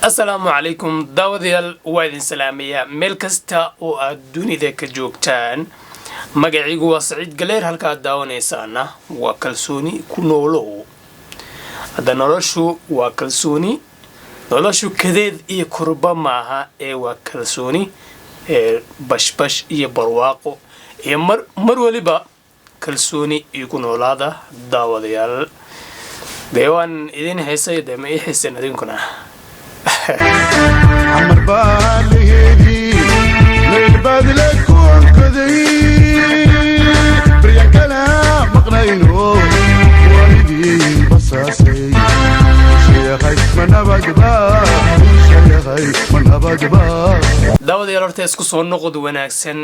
السلام عليكم داوديال وايدين سلامية ميل كستا oo aad dunida ka joogtaan magacaygu waa Saciid Galeer halka aad daawanaysaan waa kalsooni ku noolow hada noloshu waa kalsooni noloshu kadeed iyo kurba maaha ee waa kalsooni bashbash iyo barwaaqo iyo mar waliba kalsooni iyo ku noolaada daawadayaal deewaan idin heesay ma ii xiisan adinkuna عمر بالهدي للبدلك وكذي بريا كلام مقنينو والدي بصاصي شيخي من أبقبا شيخي من أبقبا daawadayaal horta isku soo noqod wanaagsan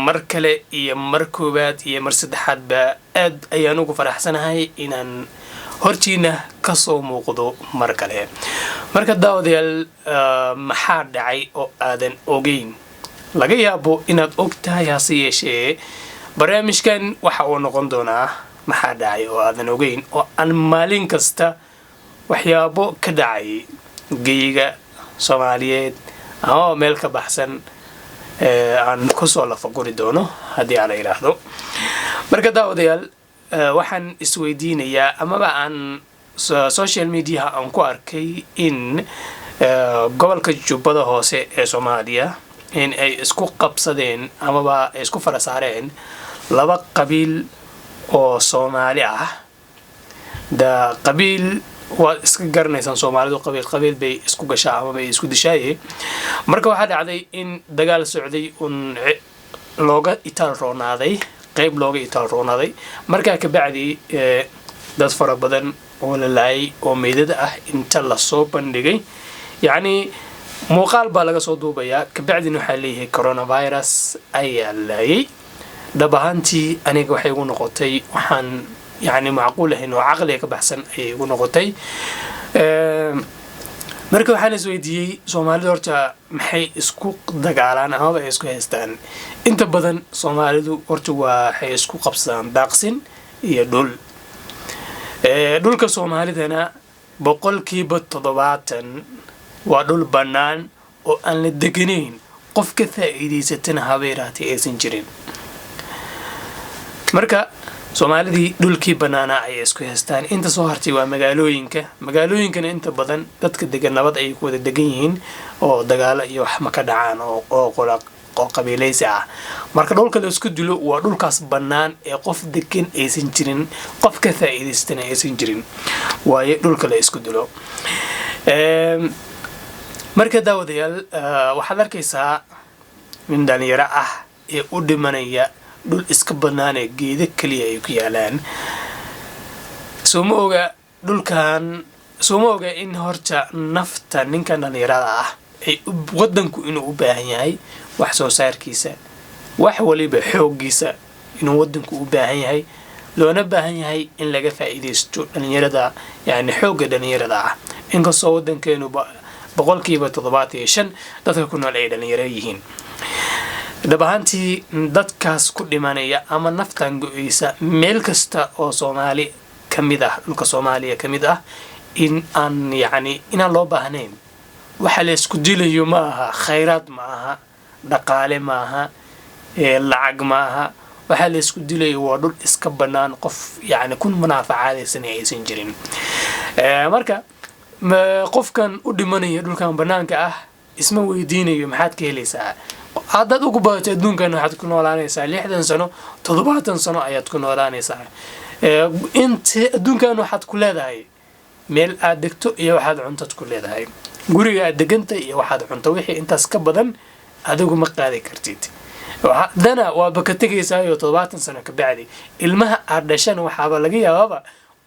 mar kale iyo mar koobaad iyo mar saddexaad ba aad ayaan ugu faraxsanahay inaan hortiina ka soo muuqdo mar kale marka daawadayaal maxaa dhacay oo aadan ogeyn laga yaabo inaad ogtahay hase yeeshee barnaamijkan waxa uu noqon doonaa maxaa dhacay oo aadan ogeyn oo aan maalin kasta waxyaabo ka dhacay geyiga Soomaaliyeed ama meel ka baxsan aan ku soo lafaguri doono haddii aan iraahdo marka daawadayaal waxaan isweydiinayaa amaba aan social media aan ku arkay in gobolka Jubbada Hoose ee Soomaaliya in ay isku qabsadeen amaba ay isku farasaareen laba qabiil oo Soomaali ah da qabiil waa iska garanaysan Soomaalidu qabiil bay isku gashaa ama bay isku dishaayeen marka waxa dhacday in dagaal socday looga itaal roonaaday qayb looga itaal roonaaday marka ka bacdi dad fara badan oo la laayay oo meedada ah inta la soo bandhigay yani muuqaal baa laga soo duubayaa ka bacdina waxa leeyahay coronavirus ayaa laayay dhabahantii aniga waxay ugu noqotay waxaan يعني معقول إنه عقلي كبحسن يكون قطعي مركب حالس ويدي Soomaali horta maxay isku dagaalaan ama isku haystaan inta badan Soomaalidu horta waxay isku qabsadaan daaqsin iyo dhulka Soomaalidana boqolkiiba 70 waa dhul banaan oo aan la deganayn qof ka faa'iideysatana habeeraati aysan jirin marka Soomaalidii dhulkii banaana ay isku haystaan inta soo hartay waa magaalooyinkana inta badan dadka degan nabad ay ku wada degan yihiin oo dagaalo iyo wax ma ka dhacaan oo qabiilaysi ah marka dhulka la isku dilo waa dhulkaas banaan ee qof degan aysan jirin qof ka faa'iideystana aysan jirin waaye dhulka la isku dilo marka daawadayaal waxaad arkaysaa min dhalinyaro ah ee u dhimanaya dhul iska banaan ee geedo kaliya ay ku yaalaan Soomaaliga in horta nafta ninkan dhalinyarada ah ay wadanku inuu u baahan yahay wax soo saarkiisa wax waliba xooggiisa inuu wadanku u baahan yahay loona baahan yahay in laga faa'iideysto dhalinyarada yani xoogga dhalinyarada ah inkastoo wadankeenu boqolkiiba 75 dadka ku nool ay dhalinyaro yihiin dhabahantii dadkaas ku dhimanaya ama naftan go'aysa meel kasta oo Soomaali kamid ah dhulka Soomaaliya kamid ah in aan yani inaan loo baahnayn waxa la isku dilayo ma aha khayraad ma aha dhaqaale ma aha lacag ma aha waxa la isku dilayo waa dhul iska banaan qof yani kun munaafacaadaysan aysan jirin marka qofkan u dhimanaya dhulkan banaanka ah isma weydiinayo maxaad ka helaysaa haddaad ugu baahato adduunkan waxaad ku noolaanaysaa 60 sano 70 sano ayaad ku noolaanaysaa inta adduunkan waxaad ku leedahay meel aad degto iyo waxaad cunto ku leedahay guriga aad degantay iyo waxaad cunto wixii intaas ka badan adigu ma qaadi kartid dana waa baka tagaysaa 70 sano ka bacdi ilmaha aad dhashan waxaaba laga yaabaa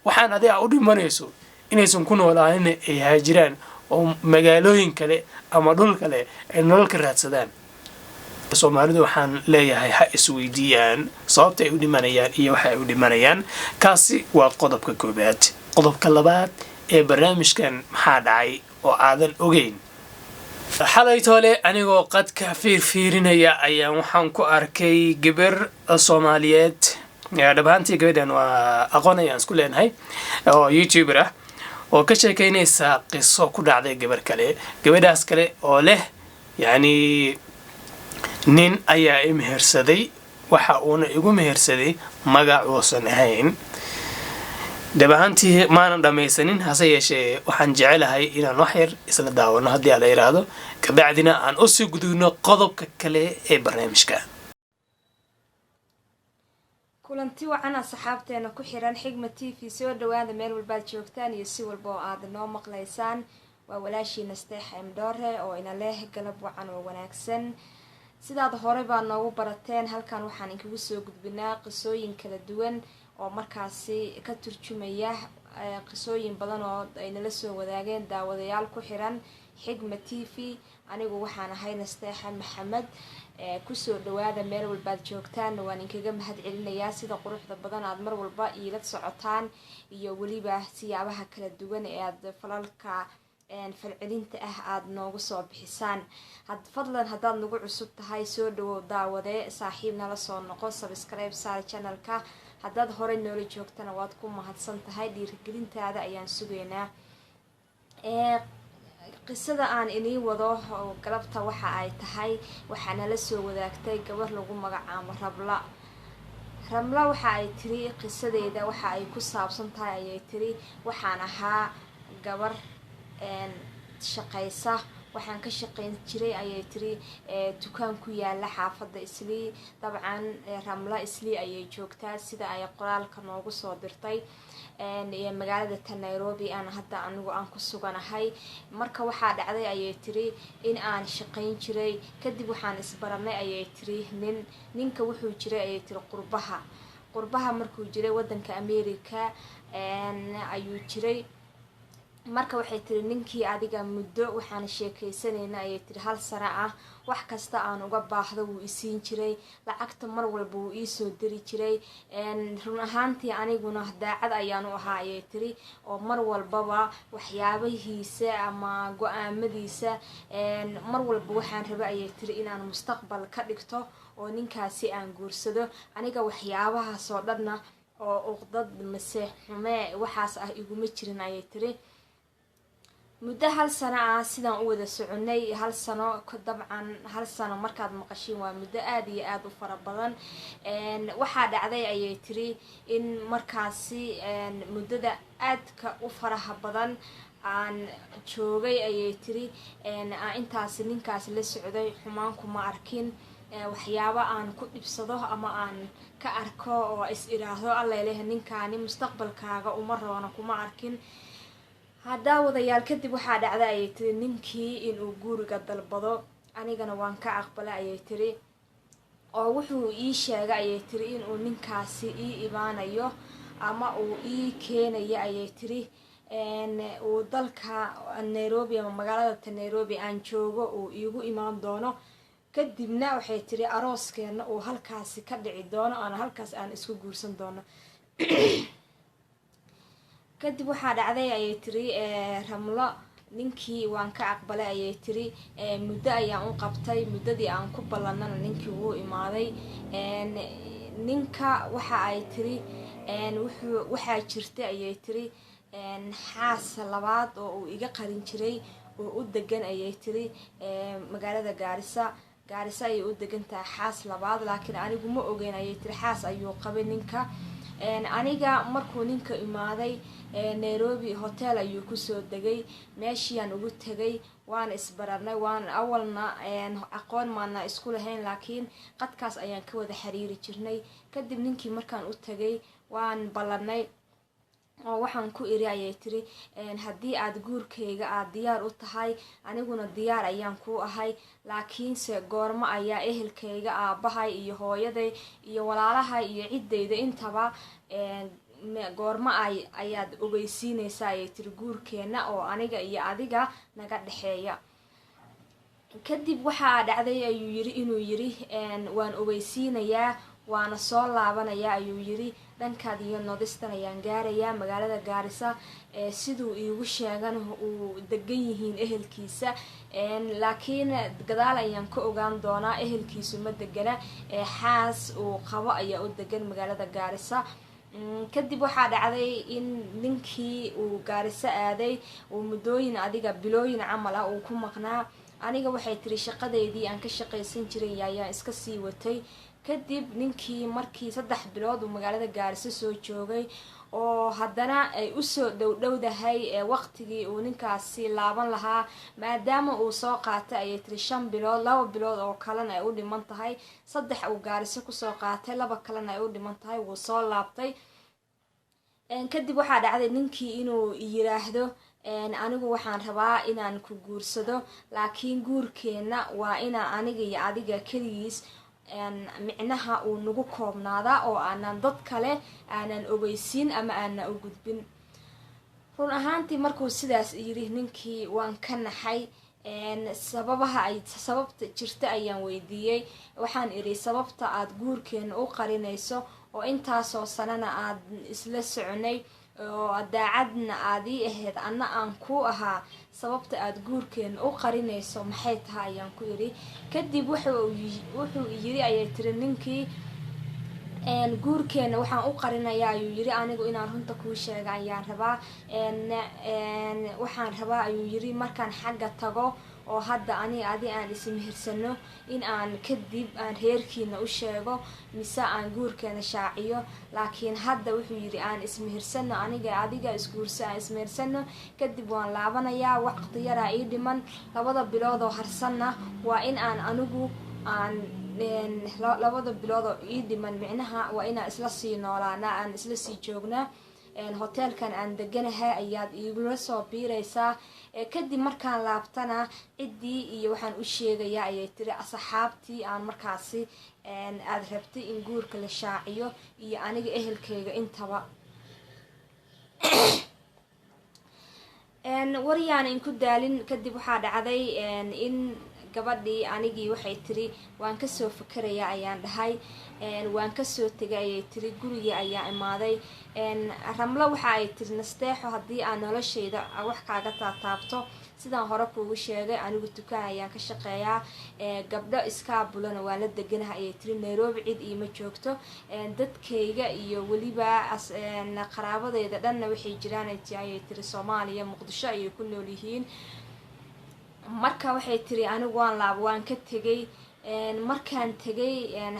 waxaan adiga u dhimanayso inaysan ku noolaan ay haajiraan oo magaalooyin kale ama dhul kale ay nolol ka raadsadaan Soomaalidu waxaan leeyahay ha isweydiiyaan sababta ay u dhimanayaan iyo waxa ay u dhimanayaan kaasi waa qodobka koobaad qodobka labaad ee barnaamijkan maxaa dhacay oo aadan ogeyn xalay toole anigoo qadka fiirinaya ayaan waxaan ku arkay gabar Soomaaliyeed dhabaantii gabadhan waa aqoon ayaan isku leenahay oo YouTuber ah oo ka sheekeynaysa qiso ku dhacday gabar kale gabadhaas kale oo leh yacni nin ayaa i mehersaday waxa uuna igu mehersaday magac uusan ahayn dhab ahaantii maanan dhammaysanin hase yeeshee waxaan jecelahay inaan wax yar isla daawano haddii ala yidhaahdo kabacdina aan usii gudubno qodobka kale ee barnaamijka kulanti wacan asxaabteena ku xiran xigma TV soo dhawaada meel walbaad joogtaan iyo si walba oo aad noo maqlaysaan waa walaashiina Nasteex Imdoore oo ina leh galab wacan oo wanaagsan sidaad hore baa noogu barateen halkan waxaan inkugu soo gudbinaa qisooyin kala duwan oo markaasi ka turjumaya qisooyin badan oo ay nala soo wadaageen daawadayaal ku xiran xigma TV anigu waxaan ahay Nasteex Maxamed kusoo dhawaada meel walbaad joogtaan waan inkaga mahad celinayaa sida quruxda badan aad mar walba iila socotaan iyo waliba siyaabaha kala duwan ee aad falalka falcelinta ah aad noogu soo bixisaan fadlan haddaad nagu cusub tahay soo dhawow daawade saaxiib nala soo noqo subscribe saar channelka haddaad hore noola joogtana waad ku mahadsan tahay dhiirigelintaada ayaan sugaynaa qisada aan inii wado galabta waxa ay tahay waxaa nala soo wadaagtay gabar lagu magacaabo Ramla waxa ay tiri qisadeeda waxa ay ku saabsan tahay ayay tiri waxaan ahaa gabar shaqaysa waxaan ka shaqayn jiray ayay tiri dukaan ku yaala xaafada Islii dabcan Ramla Islii ayay joogtaa sida ay qoraalka noogu soo dirtay magaalada Nairobi aan hadda anigu aan ku suganahay marka waxa dhacday ayay tiri in aan shaqayn jiray kadib waxaan isbaranay ayay tiri ninka wuxuu jiray ayay tiri qurbaha markuu jiray wadanka America ayuu jiray marka waxay tiri ninkii adiga muddo waxaan sheekaysanayna ayay tiri hal sano ah wax kasta aan uga baahdo wuu isiin jiray lacagta mar walba wuu ii soo diri jiray run ahaantii aniguna daacad ayaan u ahaa ayay tiri oo mar walbaba waxyaabahiisa ama go'aamadiisa mar walba waxaan rabay ayay tiri inaan mustaqbal ka dhigto oo ninkaasi aan guursado aniga waxyaabahaas oo dhanna oo uqdad maseex xume waxaas ah iguma jirin ayay tiri muddo hal sano ah sidaan u wada soconay hal sano dabcan hal sano markaad maqashiin waa muddo aad iyo aad u fara badan waxa dhacday ayay tiri in markaasi muddada aadka u faraha badan aan joogay ayay tiri intaasi ninkaasi la socday xumaan kuma arkin waxyaabo aan ku dhibsado ama aan ka arko oo is iraahdo alla ilaahay ninkaani mustaqbalkaaga uma roona kuma arkin hadda wadayaal kadib waxaa dhacday ayay tiri ninkii inuu guriga dalbado anigana waan ka aqbalay ayay tiri oo wuxuu ii sheegay ayay tiri inuu ninkaasi ii imaanayo ama uu ii keenayo ayay tiri uu dalka Nairobi ama magaalada Nairobi aan joogo uu iigu imaan doono kadibna waxay tiri arooskeena uu halkaasi ka dhici doono aan halkaas aan isku guursan doono kadib waxaa dhacday ayay tiri Ramla ninkii waan ka aqbalay ayay tiri muddo ayaan u qabtay muddadii aan ku ballanana ninkii wuu imaaday ninka waxa ay tiri waxaa jirtay ayay tiri xaas labaad oo uu iga qarin jiray oo u degan ayay tiri magaalada Gaarisa ay u degan tahay xaas labaad laakiin anigu ma ogeyn ayay tiri xaas ayuu qabay ninka aniga markuu ninka imaaday Nairobi hotel ayuu ku soo degay meeshiyaan ugu tagay waan isbaranay waan awalna aqoon maana isku lahayn laakiin qadkaas ayaan ka wada xiriiri jirnay kadib ninkii markaan u tagay waan ballanay oo waxaan ku iri ayay tiri haddii aad guurkayga aad diyaar u tahay aniguna diyaar ayaan ku ahay laakiinse goorma ayaa ehelkayga aabahay iyo hooyaday iyo walaalahay iyo ciddayda intaba goorma ayaad ogeysiinaysaa ayay tiri guurkeena oo aniga iyo adiga naga dhaxeeya kadib waxaa dhacday ayuu yiri inuu yiri waan ogeysiinayaa waana soo laabanayaa ayuu yiri dhankaad iyo Northeastern ayaan gaarayaa magaalada Gaarisa sidoo iigu sheegan uu degan yihiin ehelkiisa laakiin gadaal ayaan ka ogaan doonaa ehelkiisu ma degana xaas uu qabo ayaa u degan magaalada Gaarisa kadib waxaa dhacday in ninkii uu Gaarisa aaday uu muddooyin adiga bilooyin camal ah uu ku maqnaa. aniga waxay tiri shaqadeydii aan ka shaqaysan jiray ayaan iska sii watay. kadib ninkii markii 3 bilood uu magaalada Gaarisa soo joogay oo haddana ay usoo dhowdahay waqtigii uu ninkaasi laaban lahaa, maadaama uu soo qaatay ayay tiri 5 bilood, 2 bilood oo kalena ay u dhiman tahay, 3 uu Gaarisa kusoo qaatay, 2 kalena ay u dhiman tahay, wuu soo laabtay. kadib waxaa dhacday ninkii inuu yiraahdo anigu waxaan rabaa inaan ku guursado, laakiin guurkeena waa inaa aniga iyo adiga keligiis micnaha uu nagu koobnaada oo aanan dad kale aanan ogeysiin ama aanan u gudbin. run ahaantii markuu sidaas yiri ninkii waan ka naxay. sababta jirta ayaan weydiiyey. waxaan iri sababta aad guurkeena u qarinayso oo intaasoo sanana aad isla soconay oo daacadna aad ii ahayd anna aan ku ahaa, sababta aad guurkeena u qarinayso maxay tahay ayaan ku iri. kadib wuxuu yiri ayay tiri ninkii guurkeena waxaan u qarinayaa ayuu yiri anigu inaan runta kuu sheega ayaan rabaa. waxaan rabaa ayuu yiri markaan xagga tago oo hadda adi aan ismehersano in aan kadib aan reerkiina u sheego mise aan guurkeena shaaciyo. laakiin hadda wuxuu yiri aan ismehersano, aniga adiga isguurso aan ismehersano, kadib waan laabanayaa, waqti yaraa ii dhiman, 2 bilood oo harsanna waa in aan anigu aan 2 bilood oo ii dhiman micnaha waa inaan isla sii noolaana, aan isla sii joognaa. hoteelkan aan deganahay ayaad iigula soo biiraysaa. kadib markaan laabtana ciddii iyo waxaan u sheegayaa ayay tiri asxaabtii aan markaasi aad rabtay in guurka la shaaciyo iyo aniga ehelkayga intaba. waryaan inku daalin. kadib waxaa dhacday in gabadhii anigii waxay tiri waan kasoo fikerayaa ayaan dhahay, waan kasoo tegay ayay tiri, gurigii ayaa imaaday. Ramlo waxa ay tiri nasteexo haddii aan noloshayda wax kaaga taataabto, sidaan hore kuugu sheegay anigu dukaan ayaan ka shaqeeyaa, gabdho iskaabulana waa la deganahay ayay tiri, Nairobi cid iima joogto, dadkayga iyo weliba qaraabadeyda dhanna waxay jiraan ayay tiri Soomaaliya, Muqdisho ayay ku nool yihiin. marka waxay tiri anigu waan ka tegay. markaan tegay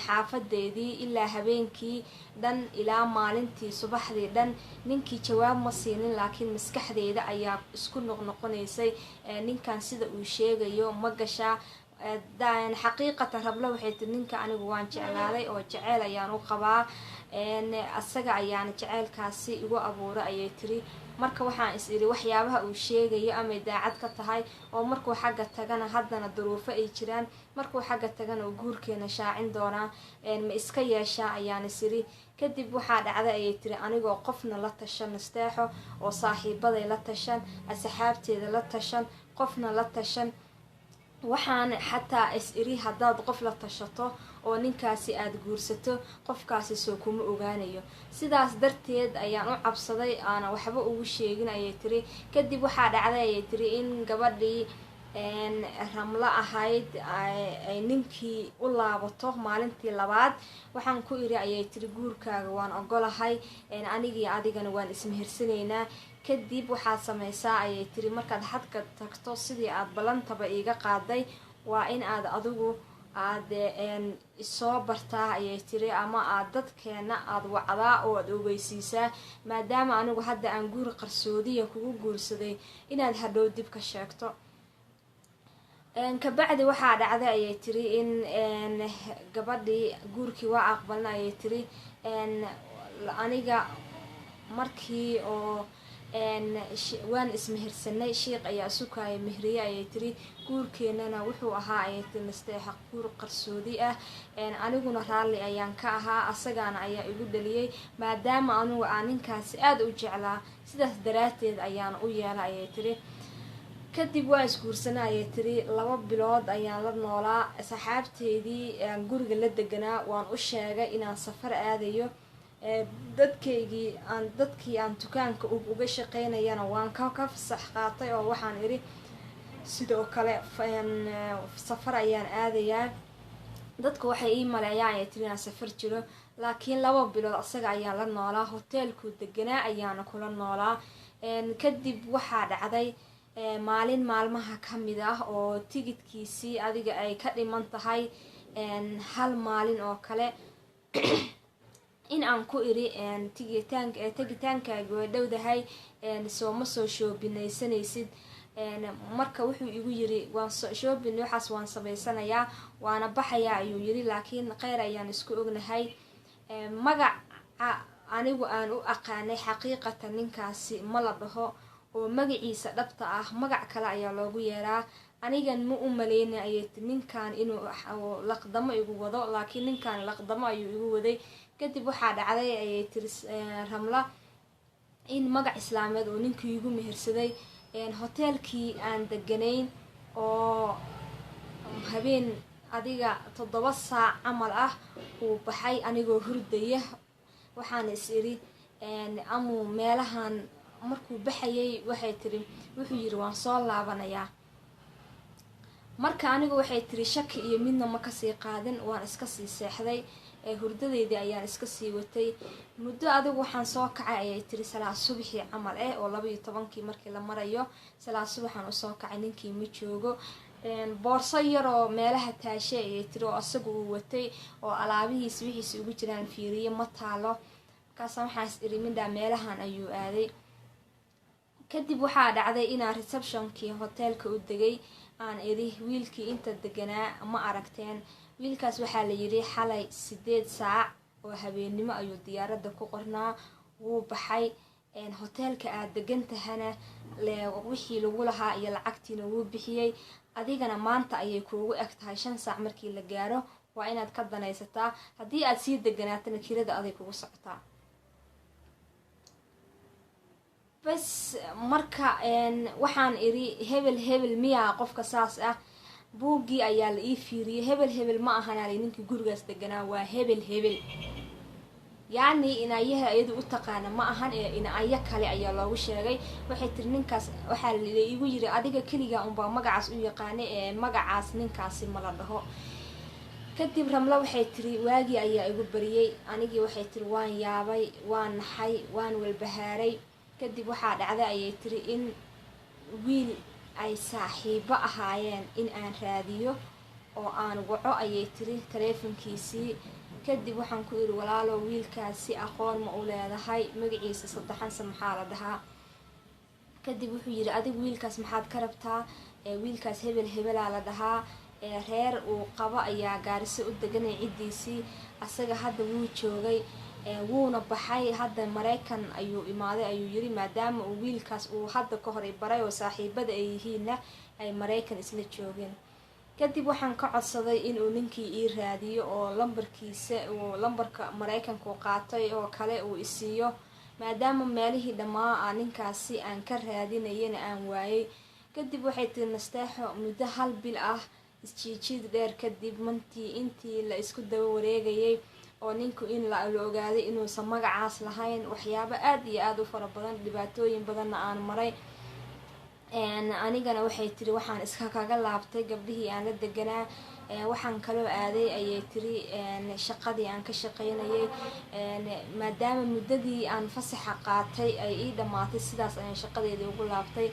xaafadeedii ilaa habeenkii dhan ilaa maalintii subaxdii dhan ninkii jawaab ma siinin, laakiin maskaxdeeda ayaa isku noqnoqonaysay ninkan sida uu sheegayo ma gashaa. xaqiiqatan Rablo waxay tiri ninka anigu waan jeclaaday oo jeceyl ayaan u qabaa, asaga ayaan jeceylkaasi igu abuuray ayay tiri. marka waxaan is iri waxyaabaha uu sheegayo amay daacad ka tahay oo markuu xagga tagana haddana duruufo ay jiraan, markuu xagga tagana uu guurkeena shaacin doonaa, ma iska yeeshaa ayaan is iri. kadib waxaa dhacday ayay tiri anigoo qofna la tashan nasteexo, oo saaxiibaday la tashan, asxaabteeda la tashan, qofna la tashan. waxaan xataa is iri haddaad qof la tashato oo ninkaasi aad guursato qofkaasi soo kuma ogaanayo, sidaas darteed ayaan u cabsaday aana waxba ugu sheegin ayay tiri. kadib waxaa dhacday ayay tiri in gabadhii Ramlo ahayd ay ninkii u laabato maalintii labaad. waxaan ku iri ayay tiri guurkaaga waan ogolahay, anigii adigana waan ismehersanaynaa. kadib waxaad samaysaa ayay tiri markaad xadka tagto sidii aad ballantaba iiga qaaday waa in aad adigu aad isoo bartaa ayay tiri, ama aad dadkeena aad wacdaa oo aad ogeysiisaa, maadaama anigu hadda aan guur qarsoodiya kugu guursaday inaad hadhow dib ka sheegto. kabacdi waxaa dhacday ayay tiri in gabadhii guurkii waa aqbalna ayay tiri. aniga markii oo waan ismehersanay, sheekh ayaa sukaya mehriye ayay tiri, guurkeenana wuxuu ahaa ayay tiri nasteexa guur qarsoodi ah, aniguna raalli ayaan ka ahaa, asagana ayaa igu dhaliyay maadaama anigu aan ninkaasi aad u jeclaa, sidaas daraateed ayaan u yeelay ayay tiri. kadib waa isguursanay ayay tiri, 2 bilood ayaan la noolaa. saxaabteedii guriga la deganaa waan u sheegay inaan safar aadayo, dadkii aan dukaanka uga shaqeynayana waan ka fasax qaatay oo waxaan iri sidoo kale safar ayaan aadayaa. dadku waxay ii maleeyaan ayay tiri inaan safar jiro, laakiin 2 bilood asaga ayaan la noolaa, hoteelku deganaa ayaana kula noolaa. kadib waxaa dhacday maalin maalmaha kamid ah oo tigidkiisii adiga ay ka dhiman tahay hal maalin oo kale in aan ku iri tigitaankaaga way dhowdahay, soo ma soo shoobinaysanaysid. marka wuxuu igu yiri waan shoobin waxaas waan samaysanayaa waana baxayaa ayuu yiri, laakiin kheyr ayaan isku ognahay. magaca anigu aan u aqaanay xaqiiqatan ninkaasi ma la dhaho, oo magaciisa dhabta ah magac kale ayaa loogu yeeraa. anigan ma u maleynay ayay ninkan inuu laqdamo igu wado, laakiin ninkan laqdamo ayuu igu waday. kadib waxaa dhacday ayay tiri Ramla in magac islaameed oo ninkii igu mehersaday hoteelkii aan deganayn oo habeen adiga 7 saac camal ah uu baxay anigoo hurdaya. waxaan is iri amuu meelahan markuu baxayay waxay tiri wuxuu yiri waan soo laabanayaa. marka anigu waxay tiri shaki iyo midna ma kasii qaadin, waan iska sii seexday, hurdadeydii ayaan iska sii watay. muddo adigu waxaan soo kacay ayay tiri salaad subaxii camal oo 12 markii la marayo salaad subaxaan usoo kacay, ninkii ma joogo. boorso yaroo meelaha taashay ayay tiri oo asagu uu watay oo alaabihiis wixiisi ugu jiraan fiiriye ma taalo. markaasaan waxaan is iri midhaa meelahan ayuu aaday. kadib waxaa dhacday inaan receptionkii hoteelka u degay, aan iri wiilkii inta deganaa ma aragteen. wiilkaas waxaa la yiri xalay 8 saac oo habeenimo ayuu diyaaradda ku qornaa, wuu baxay. hoteelka aad degantahana wixii lagu lahaa iyo lacagtiina wuu bixiyay. adigana maanta ayay kuugu eg tahay 5 saac markii la gaaro waa inaad ka danaysataa, haddii aad sii deganaatana kirada aday kugu socotaa. bas marka waxaan iri hebel miyaa qofka saas ah. buuggii ayaa la ii fiiriyay, hebel ma ahanaalay ninkii gurigaas deganaa, waa hebel. yacni inayaha iyadu u taqaana ma ahan ee inaya kale ayaa loogu sheegay. waxay tiri ninkaas waxaa la igu yiri adiga keliga unbaa magacaas u yaqaana ee magacaas ninkaasi ma la dhaho. kadib Ramla waxay tiri waagii ayaa igu bariyay, anigii waxay tiri waan yaabay, waan naxay, waan walbahaaray. kadib waxaa dhacday ayay tiri in wiil ay saaxiibo ahaayeen in aan raadiyo oo aan waco ayay tiri taleefankiisii. kadib waxaan ku iri walaalo wiilkaasi aqoon ma u leedahay, magaciisa saddexanse maxaa la dhahaa. kadib wuxuu yiri adigu wiilkaas maxaad ka rabtaa. wiilkaas hebelaa la dhahaa, reer uu qabo ayaa Gaarisa u deganay cidiisii, asaga hadda wuu joogay, wuuna baxay, hadda Mareykan ayuu imaaday ayuu yiri, maadaama uu wiilkaas uu hadda ka hor baray oo saaxiibada ay yihiinna ay Mareykan isla joogeen. kadib waxaan ka codsaday inuu ninkii ii raadiyo oo lambarka Mareykanku qaatay oo kale uu isiiyo, maadaama meelihii dhammaa ninkaasi aan ka raadinayana aan waayay. kadib waxay tiri nasteexo muddo 1 bil ah isjiijid dheer kadib intii la isku daba wareegayay oo ninku in la ogaaday inuusan magacaas lahayn, waxyaabo aad iyo aad u fara badan, dhibaatooyin badanna aan maray. anigana waxay tiri waxaan iska kaga laabtay gabdhihii aan la deganaa. waxaan kaloo aaday ayay tiri shaqadii aan ka shaqaynayay, maadaama muddadii aan fasaxa qaatay ay ii dhamaatay, sidaas ayaan shaqadeedii ugu laabtay.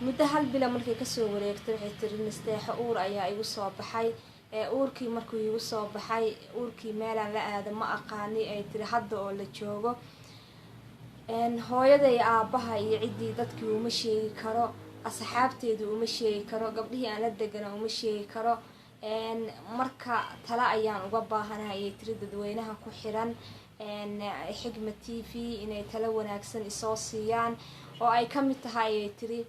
muddo 1 bila markay kasoo wareegtay waxay tiri nasteexo uur ayaa igu soo baxay. uurkii markuu igu soo baxay, uurkii meelaan la aada ma aqaani ay tiri hadda oo la joogo. hooyaday aabaha iyo ciddii dadkii uma sheegi karo, asxaabteedu uma sheegi karo, gabdhihii aan la degana uma sheegi karo. marka tala ayaan uga baahanahay ayay tiri dadweynaha ku xiran Xigmad TV inay tala wanaagsan isoo siiyaan, oo ay ka mid tahay ayay tiri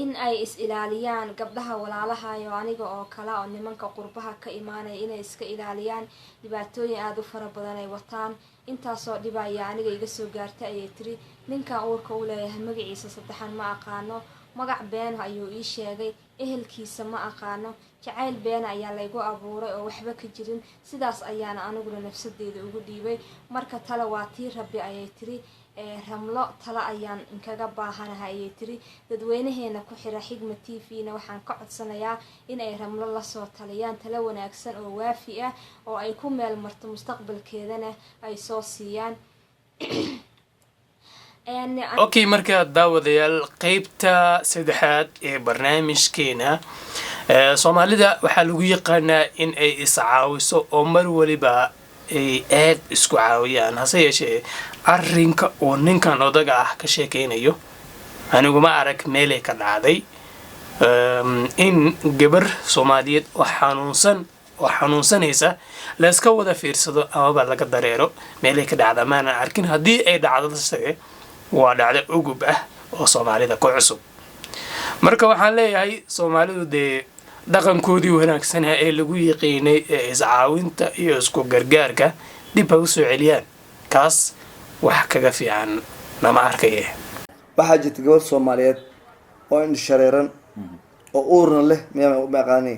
in ay is ilaaliyaan gabdhaha walaalahayo aniga oo kala oo nimanka qurbaha ka imaanay inay iska ilaaliyaan, dhibaatooyin aad u fara badan ay wataan. intaasoo dhibaya aniga iga soo gaartay ayay tiri. ninkan uurka u leeyahay magaciisa saddexan ma aqaano, magac been ayuu ii sheegay, ehelkiisa ma aqaano, jacayl been ayaa laygu abuuray oo waxba ka jirin, sidaas ayaana aniguna nafsadeeda ugu dhiibay. marka tala waa tii Rabbi ayay tiri. ramlo tala ayaan inkaga baahanahay ayay tiri dadweynaheena ku xira xigma TV-na waxaan ka codsanayaa in ay ramlo lasoo taliyaan tala wanaagsan oo waafi ah oo ay ku meel marto mustaqbalkeedana ay soo siiyaan okay marka daawadayaal qaybta saddexaad ee barnaamijkeena Soomaalida waxaa lagu yaqaanaa in ay iscaawiso oo mar waliba ay aad isku caawiyaan hase yeeshee arrinka oo ninkan odaga ah ka sheekeynayo anigu ma arag meelay ka dhacday in gabar Soomaaliyeed oo xanuunsanaysa la iska wada fiirsado amaba laga dareero meelay ka dhacda maana arkin haddii ay dhacdo waa dhacdo ugub ah oo Soomaalida ku cusub marka waxaan leeyahay Soomaalidu dee dhaqankoodii wanaagsan ee lagu yaqiinay ee iscaawinta iyo isku gargaarka dib u soo celiyaan kaas wax kaga fiican lama arkaye waxaa jirta gabadh Soomaaliyeed oo in shareeran oo uurna leh ma aqaani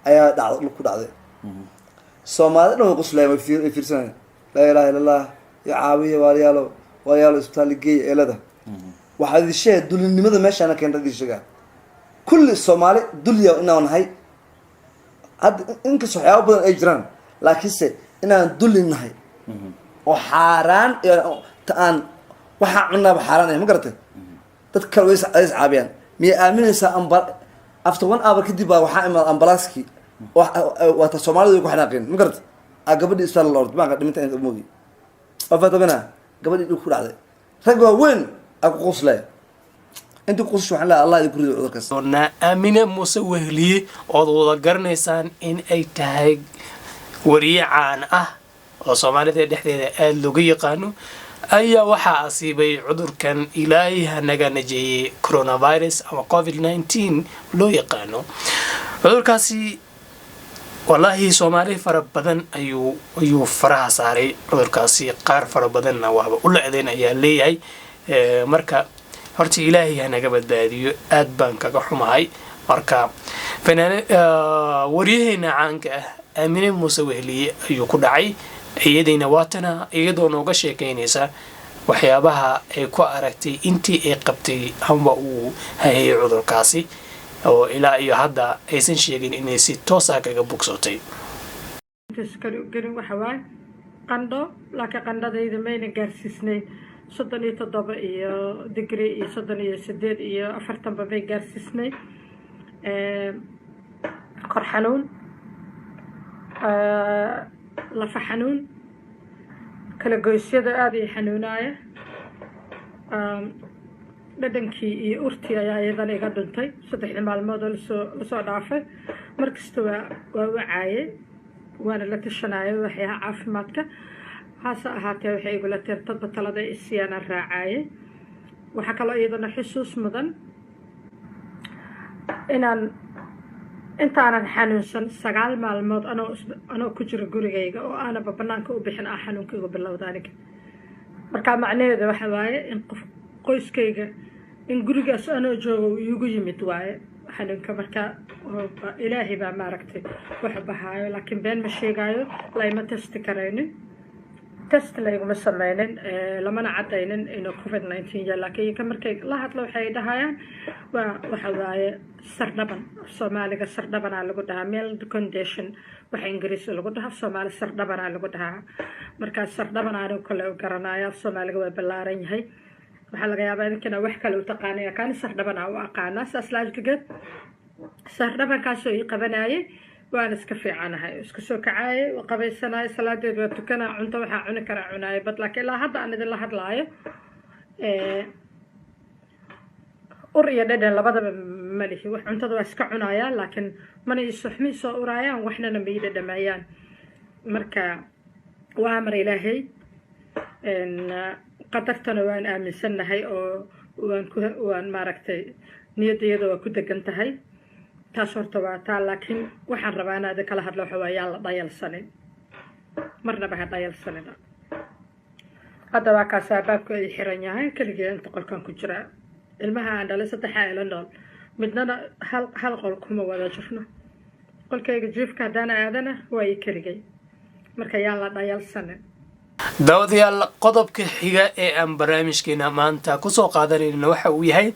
ayaa dhacdo ku dhacday Soomaalida oo qoslay ma fiirsan la ilaaha illa Allah ya caawiye walaalo isbitaal geey eelada waxaad isheey dulinimada meeshaan ka inta dishiga kulli Soomaali dulya inaan nahay had inka saxaabo badan ay jiraan laakiinse inaan dulinahay oo xaraan aan waxa cunaba xaraan ma garatay dadka way caabiyaan miya aaminaysa after 1 hour kadib waxa imaad ambalaaski waa ta Soomaalidu ku xanaaqeen ma garatay gabadhii isbitaal lord ma dhimantay inta moogi afatabana gabadhii ku dhacday rag weyn aku qoslay inta qosho waxaan la Allah idin kuriyo cudurkaas Amina Muuse Wehliye oo wada garanaysaan in ay tahay wariye caan ah oo Soomaalida dhexdeeda aad looga yaqaano ayaa waxa asiibay cudurkan Ilaahay naga najeeyay coronavirus ama COVID-19 loo yaqaano cudurkaasi wallahi Soomaali fara badan ayuu faraha saaray cudurkaasi qaar fara badanna waaba u leedeen ayaa leeyahay marka horta Ilaahay naga badbaadiyo aad baan kaga xumahay marka wariyaheena caanka ah Amina Muuse Wehliye ayuu ku dhacay iyadina waatana iyadoo nooga sheekeynaysa waxyaabaha ay ku aragtay intii ay qabtay amba uu hayay cudurkaasi oo ilaa iyo hadda aysan sheegin inay si toos ah kaga bogsatay garin waxa waay qandho laakiin qandhadayda mayna gaarsiisnay 37 iyo degree iyo 38 iyo 40 bay gaarsiisnay kor xanuun lafa xanuun kala goysyada aad ay xanuunaya dhadhankii iyo urtii ayaa iyadana iga dhuntay 3 maalmood oo la soo dhaafay markasta waa wacaaye waana la tashanaayo waxyaha caafimaadka hase ahaatee waxay igula tirtadba talada isiyana raacaaye waxa kaloo iyadana xusuus mudan inaan intaanan xanuunsan 9 maalmood anoo ku jiro gurigayga oo aanaba banaanka u bixin xanuunkaygu bilowda aniga marka macnaheedu waxa waaye in qoyskayga in gurigaas anoo joogo igu yimid waaye xanuunka marka Ilaahay baa maaragtay wax bahaayo laakiin been ma sheegayo la ima test karaynin test la iguma sameynin lamana cadaynin inuu COVID-19 yahay laakiin markay la hadlo waxay dhahayaan waxa waaye sardhaban Soomaaliga sardhaban lagu dhahaa meel condition waxa Ingiriis lagu dhahaa Soomaali sardhaban lagu dhahaa marka sardhaban aanu kale u garanayaa Soomaaliga way ballaaran yahay waxa laga yaabaa inkana wax kale u taqaanaya kan sardhaban u aqaana aslaajigad sardhaban kaas oo qabanayay waan iska fiicanahay iska soo kacay qabaysanaay salaadeed waa tukana cunto waxa cuni kara cunaay bad laakiin la hadda aan idin la hadlaayo ur iyo dhadhan labadaba ma lihi wax cuntada waa iska cunaya laakiin mana isuxmi soo urayaan waxna ma dhadhamayaan marka waa amar Ilaahay qadartana waan aaminsanahay oo waan maaragtay niyadayada waa ku degan tahay taas horta waa taa laakiin waxaan rabaa inaad kala hadlo waxa waa yaa la dhayalsanin marnaba ha dhayalsanina hadda waa kaas baabku ay xiran yahay kaliya inta qolkan ku jira ilmaha aan dhalay 3 ila nool midna hal qol kuma wada jirno qolkayga jiifka hadana aadana way kaligay marka yaa la dhayalsanin daawadayaal qodobka xiga ee aan barnaamijkeena maanta kusoo qaadanayna waxa uu yahay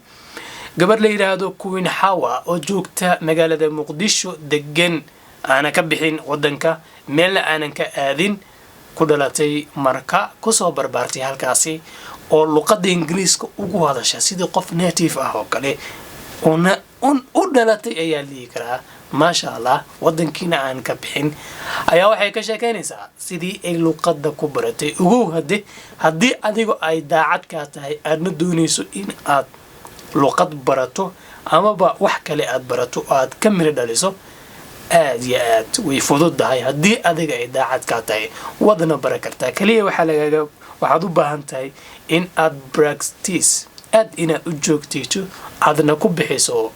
gabadh la yidhaahdo Queen Hawa oo joogta magaalada Muqdisho degan aana ka bixin wadanka meelna aanan ka aadin ku dhalatay marka kusoo barbaartay halkaasi oo luqadda Ingiriiska ugu hadasha sidii qof native ah oo kale u dhalatay ayaa lihi karaa maasha Allah wadankiina aan ka bixin ayaa waxay ka sheekeynaysaa sidii ay luqadda ku baratay ugu haddii adigu ay daacad ka tahay aadna doonayso in aad luqad barato amaba wax kale aad barato aad ka miri dhaliso aad iyo aad way fududahay haddii adiga ay daacad ka tahay wadana bara kartaa kaliya waxaad u baahan tahay in aad practice aad inaad u joogtayto aadna ku bixiso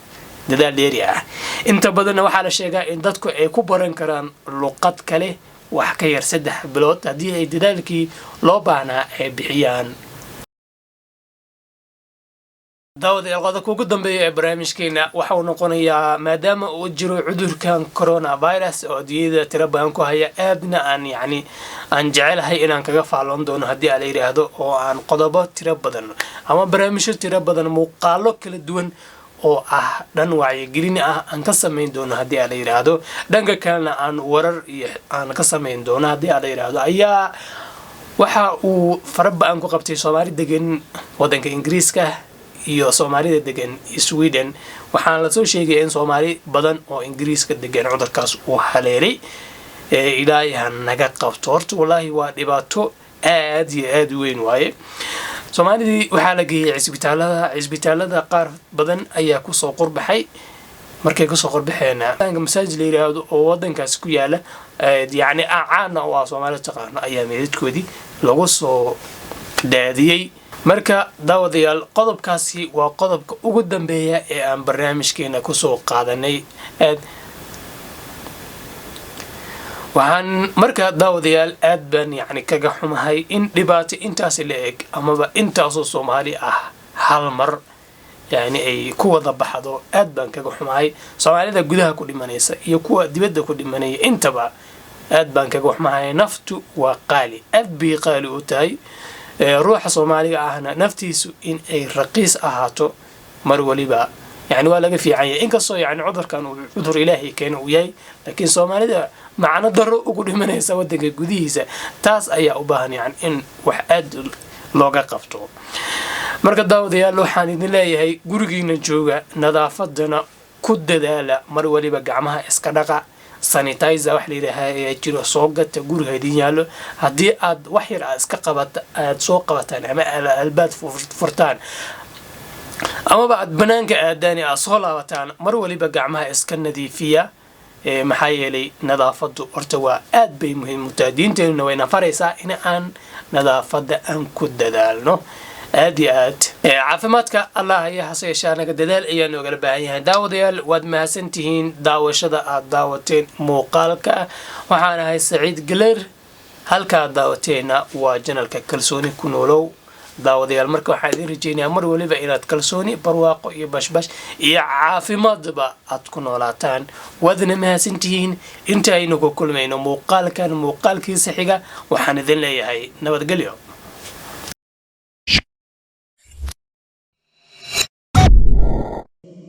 dadaal dheeri ah inta badan waxaa la sheegaa in dadku ay ku baran karaan luqad kale wax ka yar 3 bilood haddii ay dadaalkii loo baahnaa ay bixiyaan daawadayaal qodobka ugu dambeeya ee barnaamijkeena waxa uu noqonayaa maadaama uu jiro cudurkan coronavirus oo adduunyada tiro badan ku haya aadna aan jecelahay inaan kaga faalloon doono haddii aan la yidhaahdo oo aan qodobo tiro badan ama barnaamijyo tiro badan muuqaalo kala duwan oo ah dhan wacyigelin ah aan ka samayn doono haddii aan la yidhaahdo dhanka kalena aan warar iyo aan ka samayn doono haddii aan la yidhaahdo ayaa waxa uu faraba'an ku qabtay Soomaali degan wadanka Ingiriiska iyo Soomaalida degan Sweden waxaan la soo sheegay in Soomaali badan oo Ingiriiska degan cudurkaas uu haleelay ilaahay naga qabto horta wallahi waa dhibaato aad iyo aad weyn waaye Soomaalidii waxaa la geeyay cisbitaalada qaar badan ayaa ku soo qurbaxay markay ku soo qurbaxeena masaajid la yiraahdo oo wadankaas ku yaala caana oo Soomaali taqaano ayaa meedkoodii lagu soo daadiyay marka daawadayaal qodobkaasi waa qodobka ugu dambeeya ee aan barnaamijkeena ku soo qaadanay waxaan marka daawadayaal aad baan kaga xumahay in dhibaato intaas la eg amaba intaasoo Soomaali ah hal mar ay ku wada baxdo aad baan kaga xumahay Soomaalida gudaha ku dhimanaysa iyo kuwa dibadda ku dhimanaya intaba aad baan kaga xumahay naftu waa qaali aad bay qaali u tahay ruuxa Soomaaliga ahna naftiisu in ay raqiis ahaato mar waliba waa laga fiican yahay inkastoo cudurkan uu cudur Ilaahay keeno uu yahay laakiin Soomaalida macna daro ugu dhimanaysa wadanka gudihiisa taas ayaa u baahan in wax aad looga qabto marka daawadayaal waxaan idin leeyahay gurigiina jooga nadaafadana ku dadaala mar waliba gacmaha iska dhaqa sanitizer wax la yiraahdo jiro soo gata guriga idin yaalo haddii aad wax yar aad soo qabataan ama albaab furtaan amaba aad banaanka aadaan aad soo laabataan mar waliba gacmaha iska nadiifiya maxaa yeelay nadaafadu horta waa aad bay muhiim u tahay diinteena wayna faraysaa in aan nadaafada aan ku dadaalno aad iyo aad caafimaadka Allah ayaa haseeshaa naga dadaal ayaan nooga baahan yahay daawadayaal waad mahadsantihiin daawashada aad daawateen muuqaalka waxaan ahay Saciid Galeer halka daawateena waa channelka kalsooni ku noolow daawadayaal marka waxaan idin rajaynayaa mar waliba inaad kalsooni barwaaqo iyo bashbash iyo caafimaadba aad ku noolaataan wadna mahadsantihiin inta aynu ku kulmayno muuqaalkiisa xiga waxaan idin leeyahay nabadgelyo